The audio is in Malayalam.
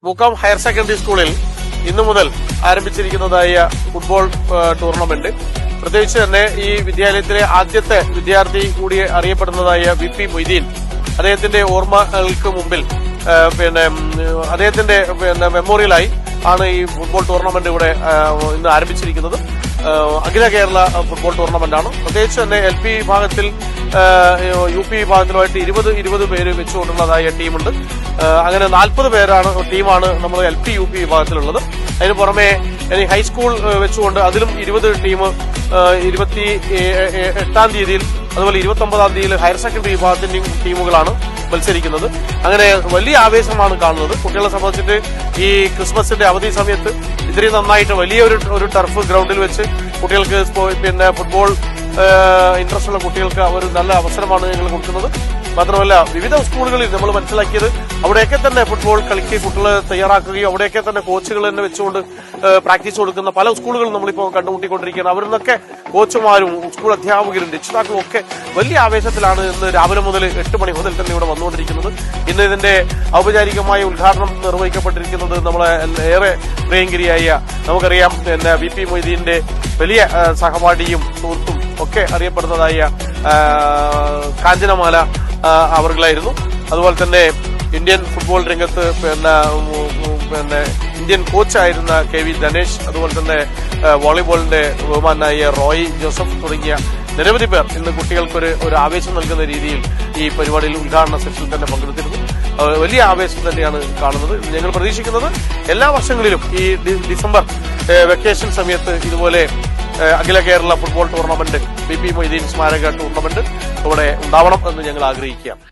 മുക്കം ഹയർ സെക്കൻഡറി സ്കൂളിൽ ഇന്നു മുതൽ ആരംഭിച്ചിരിക്കുന്നതായ ഫുട്ബോൾ ടൂർണമെന്റ് പ്രത്യേകിച്ച് തന്നെ ഈ വിദ്യാലയത്തിലെ ആദ്യത്തെ വിദ്യാർത്ഥി കൂടി അറിയപ്പെടുന്നതായ VP മൊയ്തീൻ അദ്ദേഹത്തിന്റെ ഓർമ്മകൾക്ക് മുമ്പിൽ അദ്ദേഹത്തിന്റെ മെമ്മോറിയലായി ആണ് ഈ ഫുട്ബോൾ ടൂർണമെന്റ് ഇവിടെ ഇന്ന് ആരംഭിച്ചിരിക്കുന്നത്. അഖില കേരള ഫുട്ബോൾ ടൂർണമെന്റ് ആണ്. പ്രത്യേകിച്ച് തന്നെ LP വിഭാഗത്തിൽ UP വിഭാഗത്തിലുമായിട്ട് 20 പേര് വെച്ചുകൊണ്ടുള്ളതായ ടീമുണ്ട്. അങ്ങനെ 40 പേരാണ് ടീമാണ് നമ്മൾ LP UP വിഭാഗത്തിലുള്ളത്. അതിന് പുറമെ ഹൈസ്കൂൾ വെച്ചുകൊണ്ട് അതിലും 20 ടീം 28-ാം തീയതിയിൽ അതുപോലെ 29-ാം തീയതിയിൽ ഹയർ സെക്കൻഡറി വിഭാഗത്തിന്റെയും ടീമുകളാണ് മത്സരിക്കുന്നത്. അങ്ങനെ വലിയ ആവേശമാണ് കാണുന്നത്. കുട്ടികളെ സംബന്ധിച്ചിട്ട് ഈ ക്രിസ്മസിന്റെ അവധി സമയത്ത് ഇത്രയും നന്നായിട്ട് വലിയൊരു ടർഫ് ഗ്രൗണ്ടിൽ വെച്ച് കുട്ടികൾക്ക് ഫുട്ബോൾ ഇൻട്രസ്റ്റ് ഉള്ള കുട്ടികൾക്ക് ഒരു നല്ല അവസരമാണ് ഞങ്ങൾ കൊടുക്കുന്നത്. മാത്രമല്ല വിവിധ സ്കൂളുകളിൽ നമ്മൾ മനസ്സിലാക്കിയത് അവിടെയൊക്കെ തന്നെ ഫുട്ബോൾ കളിക്ക് കുട്ടികളെ തയ്യാറാക്കുകയും അവിടെയൊക്കെ തന്നെ കോച്ചുകൾ തന്നെ വെച്ചുകൊണ്ട് പ്രാക്ടീസ് കൊടുക്കുന്ന പല സ്കൂളുകളും നമ്മളിപ്പോൾ കണ്ടുമുട്ടിക്കൊണ്ടിരിക്കുകയാണ്. അവരിൽ നിന്നൊക്കെ കോച്ചുമാരും സ്കൂൾ അധ്യാപകരും രക്ഷിതാക്കളും ഒക്കെ വലിയ ആവേശത്തിലാണ് ഇന്ന് രാവിലെ മുതൽ 8 മണി മുതൽ തന്നെ ഇവിടെ വന്നുകൊണ്ടിരിക്കുന്നത്. ഇന്ന് ഇതിന്റെ ഔപചാരികമായ ഉദ്ഘാടനം നിർവഹിക്കപ്പെട്ടിരിക്കുന്നത് നമ്മളെ ഏറെ പ്രിയങ്കരിയായ നമുക്കറിയാം VP മൊയ്തീന്റെ വലിയ സഹപാഠിയും സുഹൃത്തും ഒക്കെ അറിയപ്പെടുന്നതായ കാഞ്ചനമാല അവർകളായിരുന്നു. അതുപോലെ തന്നെ ഇന്ത്യൻ ഫുട്ബോൾ രംഗത്ത് ഇന്ത്യൻ കോച്ചായിരുന്ന KV ധനേഷ്, അതുപോലെ തന്നെ വോളിബോളിന്റെ ബഹുമാനായ റോയ് ജോസഫ് തുടങ്ങിയ നിരവധി പേർ ഇന്ന് കുട്ടികൾക്ക് ആവേശം നൽകുന്ന രീതിയിൽ ഈ പരിപാടിയിൽ ഉദ്ഘാടന സെഷനിൽ തന്നെ പങ്കെടുത്തിരുന്നു. വലിയ ആവേശം തന്നെയാണ് കാണുന്നത്. ഞങ്ങൾ പ്രതീക്ഷിക്കുന്നത് എല്ലാ വർഷങ്ങളിലും ഈ ഡിസംബർ വെക്കേഷൻ സമയത്ത് ഇതുപോലെ അഖില Kerala football tournament VP Moideen സ്മാരക ടൂർണമെന്റ് ഇവിടെ ഉണ്ടാവണം എന്ന് ഞങ്ങൾ ആഗ്രഹിക്കുകയാണ്.